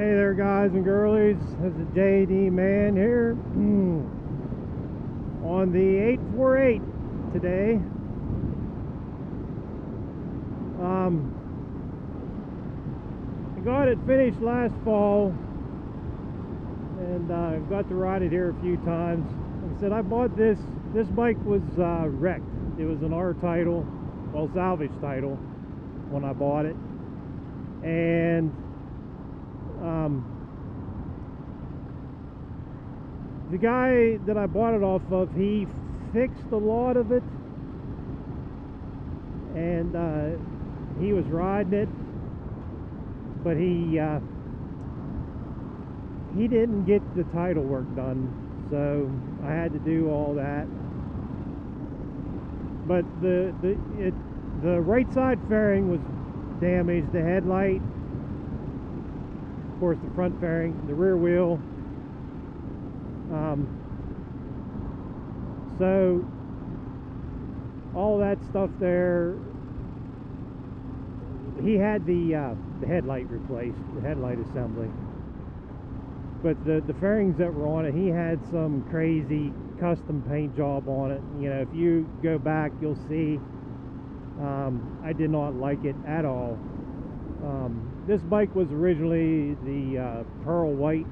Hey there, guys and girlies. This is JD Man here on the 848 today. I got it finished last fall and got to ride it here a few times. Like I said, I bought this bike was wrecked. It was an R title, well, salvage title when I bought it, and the guy that I bought it off of, he fixed a lot of it, and he was riding it, but he didn't get the title work done, so I had to do all that. But the right side fairing was damaged, the headlight, of course the front fairing, the rear wheel. So all that stuff there, he had the headlight replaced, the headlight assembly, but the fairings that were on it, he had some crazy custom paint job on it. You know, if you go back, you'll see I did not like it at all. This bike was originally the pearl white,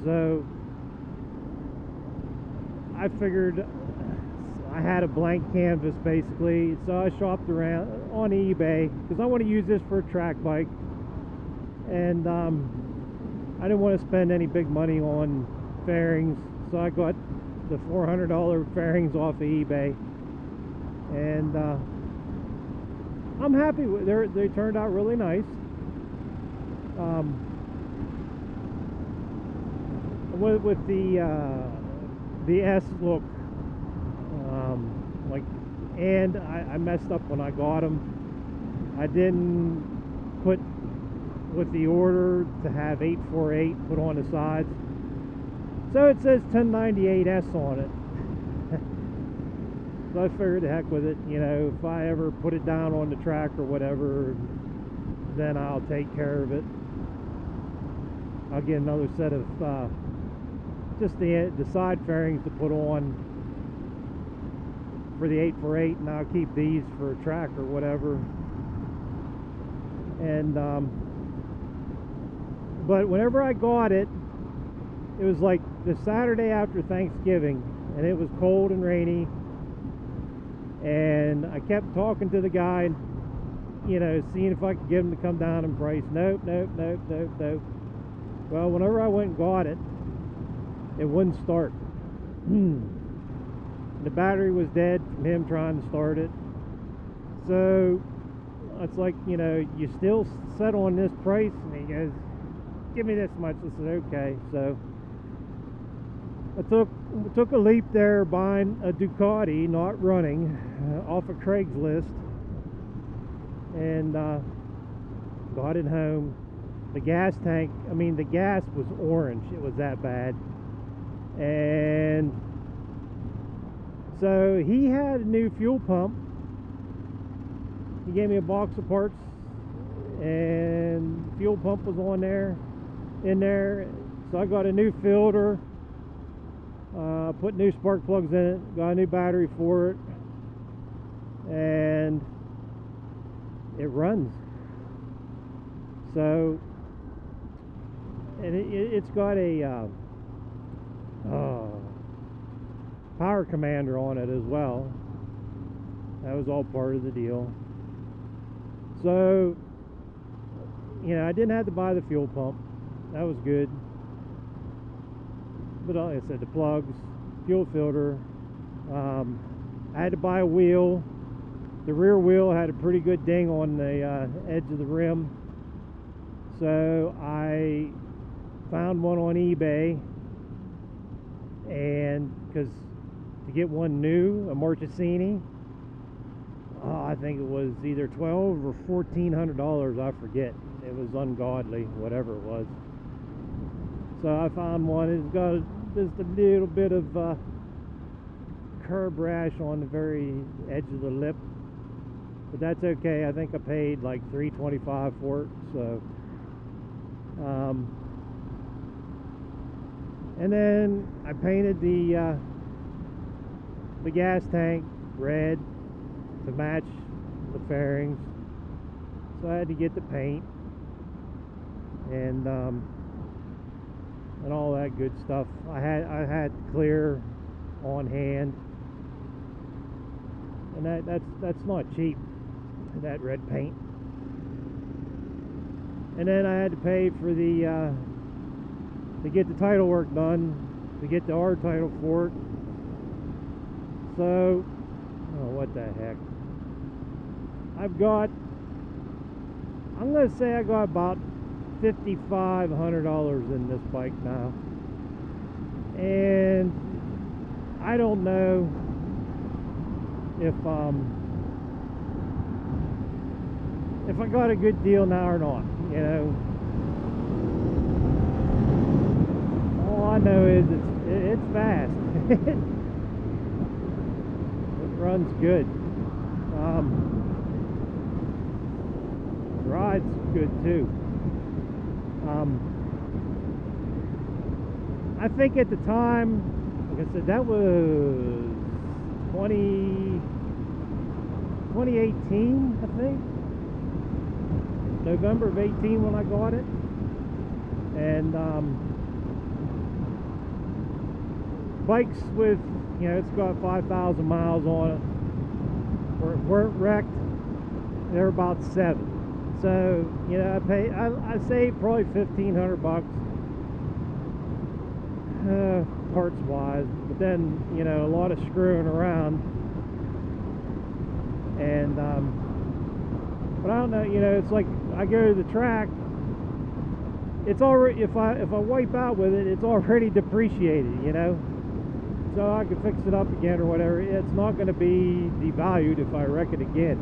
so I figured I had a blank canvas basically, so I shopped around on eBay because I want to use this for a track bike, and I didn't want to spend any big money on fairings, so I got the $400 fairings off of eBay, and I'm happy with it. They turned out really nice. With the S look, like, and I messed up when I got them. I didn't put with the order to have 848 put on the sides, so it says 1098S on it. So I figured the heck with it, you know, if I ever put it down on the track or whatever, then I'll take care of it. I'll get another set of just the side fairings to put on for the 848, and I'll keep these for a track or whatever. And but whenever I got it, it was like the Saturday after Thanksgiving, and it was cold and rainy, and I kept talking to the guy, you know, seeing if I could get him to come down in price. Nope. Well, whenever I went and got it, it wouldn't start. The battery was dead from him trying to start it. So it's like, you know, you still set on this price? And he goes, give me this much. I said, okay. So I took a leap there, buying a Ducati, not running, off of Craigslist, and got it home. The gas tank, I mean, the gas was orange. It was that bad. And so he had a new fuel pump. He gave me a box of parts, and the fuel pump was in there. So I got a new filter, put new spark plugs in it, got a new battery for it, and it runs. So, and it's got a power commander on it as well. That was all part of the deal. So, you know, I didn't have to buy the fuel pump. That was good. But like I said, the plugs, fuel filter, I had to buy a wheel. The rear wheel had a pretty good ding on the edge of the rim, so I found one on eBay, and because to get one new, a Marchesini, I think it was either $1,200 or $1,400, I forget. It was ungodly, whatever it was. So I found one. It's got just a little bit of curb rash on the very edge of the lip, but that's okay. I think I paid like $325 for it. So and then I painted the gas tank red to match the fairings, so I had to get the paint and all that good stuff. I had clear on hand, and that's not cheap, that red paint. And then I had to pay for the to get the title work done, to get the R title for it. So, oh, what the heck? I'm gonna say I got about $5,500 in this bike now, and I don't know if I got a good deal now or not. You know, all I know is it's fast. It runs good. Ride's good too. I think at the time, like I said, that was 2018, I think. November of 18 when I got it. And bikes with, you know, it's got 5,000 miles on it, weren't wrecked. They're about 7. So, you know, I saved probably $1,500 parts wise, but then, you know, a lot of screwing around. And but I don't know, you know, it's like I go to the track, it's already, if I wipe out with it, it's already depreciated, you know, so I can fix it up again or whatever. It's not going to be devalued if I wreck it again,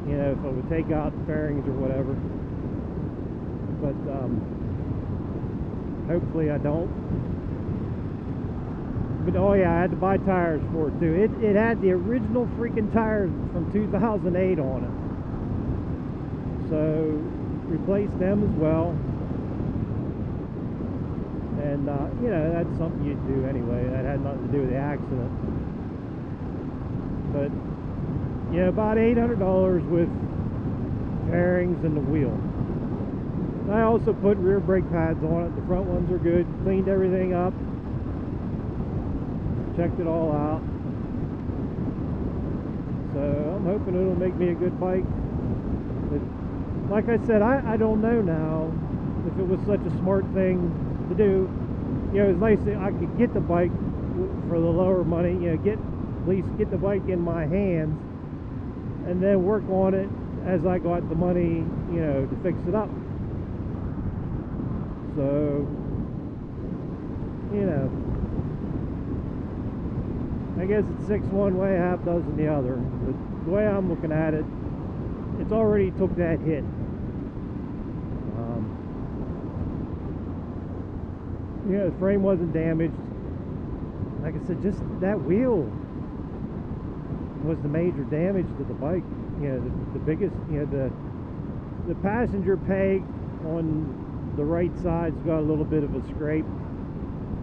you know, if I would take out the fairings or whatever. But hopefully I don't. But oh yeah, I had to buy tires for it too. It had the original freaking tires from 2008 on it, so replaced them as well. And you know, that's something you'd do anyway. That had nothing to do with the accident. But yeah, about $800 with fairings and the wheel. I also put rear brake pads on it. The front ones are good. Cleaned everything up. Checked it all out. So I'm hoping it'll make me a good bike. But like I said, I don't know now if it was such a smart thing to do. You know, it's nice that I could get the bike for the lower money, you know, at least get the bike in my hands and then work on it as I got the money, you know, to fix it up. So, you know, I guess it's 6 one way, half dozen the other. But the way I'm looking at it, it's already took that hit. You know, the frame wasn't damaged. Like I said, just that wheel was the major damage to the bike. You know, the biggest, you know, the passenger peg on the right side's got a little bit of a scrape,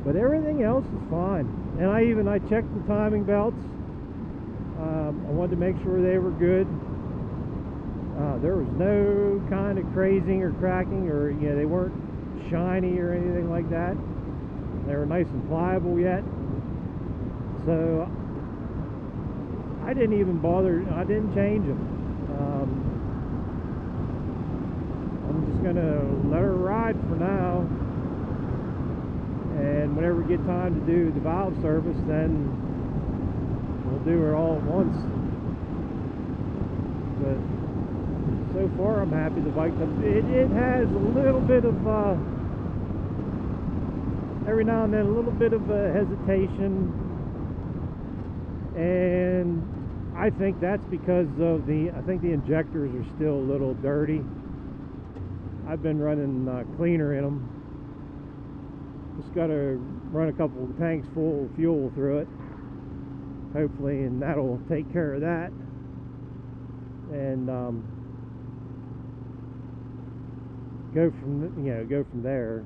but everything else is fine. And I checked the timing belts. I wanted to make sure they were good. There was no kind of crazing or cracking, or, you know, they weren't shiny or anything like that. They were nice and pliable yet. So I didn't even bother. I didn't change them. I'm just gonna let her ride for now, and whenever we get time to do the valve service, then we'll do her all at once. But so far I'm happy the bike. It has a little bit of every now and then a little bit of a hesitation, and I think that's because of I think the injectors are still a little dirty. I've been running cleaner in them. Just got to run a couple of tanks full of fuel through it, hopefully, and that'll take care of that. and go from there.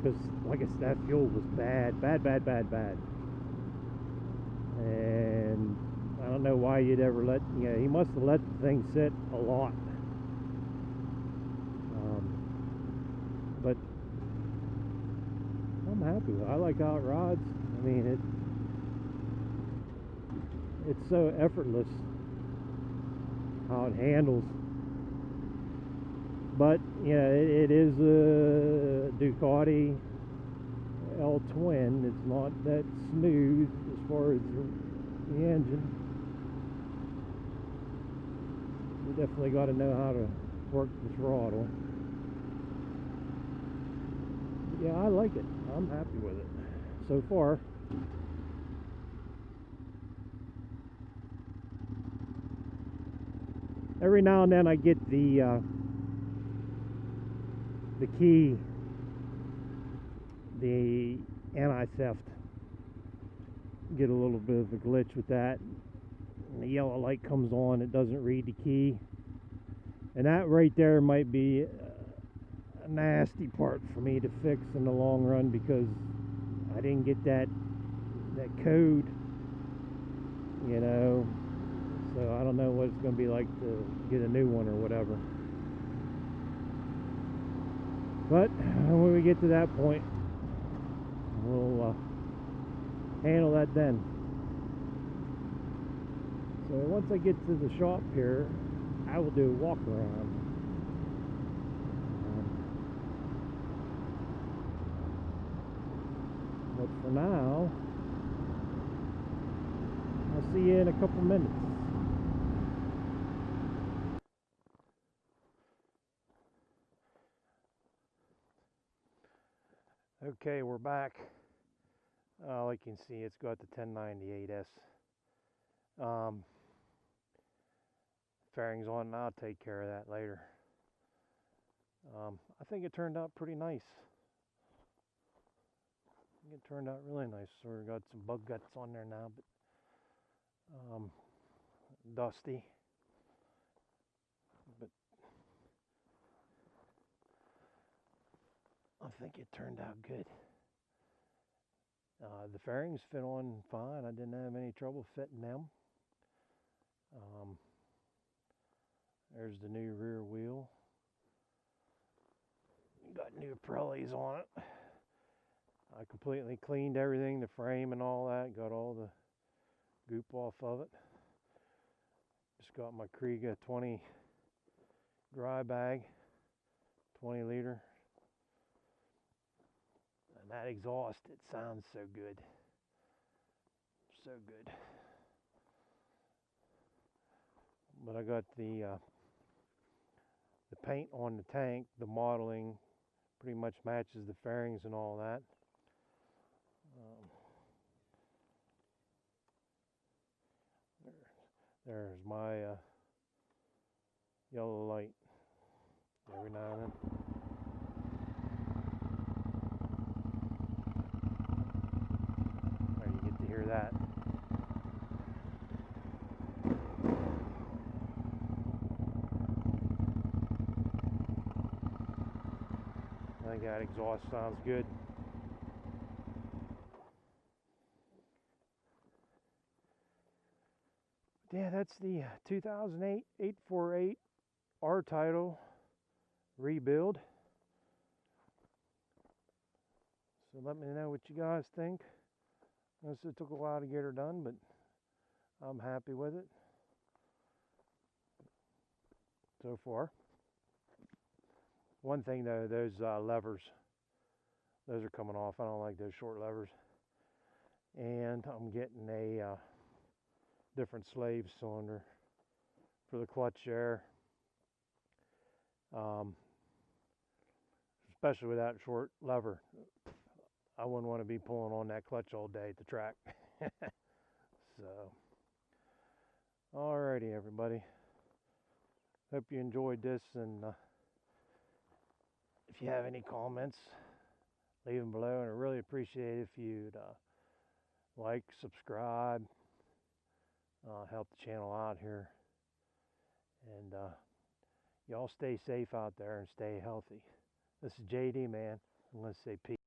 Because, like I said, that fuel was bad, bad, bad, bad, bad. And I don't know why you'd ever let, he must have let the thing sit a lot. But I'm happy with it. I like how it rides. I mean, it's so effortless how it handles. But it is a Ducati L twin. It's not that smooth as far as the engine. You definitely got to know how to work the throttle. But yeah, I like it. I'm happy with it so far. Every now and then I get the key, the anti-theft, get a little bit of a glitch with that, and the yellow light comes on, it doesn't read the key, and that right there might be a nasty part for me to fix in the long run, because I didn't get that code, so I don't know what it's going to be like to get a new one or whatever. But when we get to that point, we'll handle that then. So once I get to the shop here, I will do a walk around. But for now, I'll see you in a couple minutes. Okay, we're back. Like you can see, it's got the 1098S. Fairings on, and I'll take care of that later. I think it turned out pretty nice. It turned out really nice. So we've got some bug guts on there now, but dusty. But I think it turned out good. The fairings fit on fine. I didn't have any trouble fitting them. There's the new rear wheel. Got new Pirellis on it. I completely cleaned everything, the frame and all that. Got all the goop off of it. Just got my Kriega 20 dry bag, 20 liter. And that exhaust, it sounds so good. So good. But I got the paint on the tank, the modeling pretty much matches the fairings and all that. There's my yellow light every now and then. There, you get to hear that. I think that exhaust sounds good. Yeah, that's the 2008 848 R title rebuild. So let me know what you guys think. It took a while to get her done, but I'm happy with it so far. One thing though, those levers, those are coming off. I don't like those short levers. And I'm getting a different slave cylinder for the clutch there. Especially with that short lever. I wouldn't want to be pulling on that clutch all day at the track. So, alrighty everybody. Hope you enjoyed this, and if you have any comments, leave them below, and I really appreciate it if you'd like, subscribe, help the channel out here. And y'all stay safe out there and stay healthy. This is JD, man. I'm going to say peace.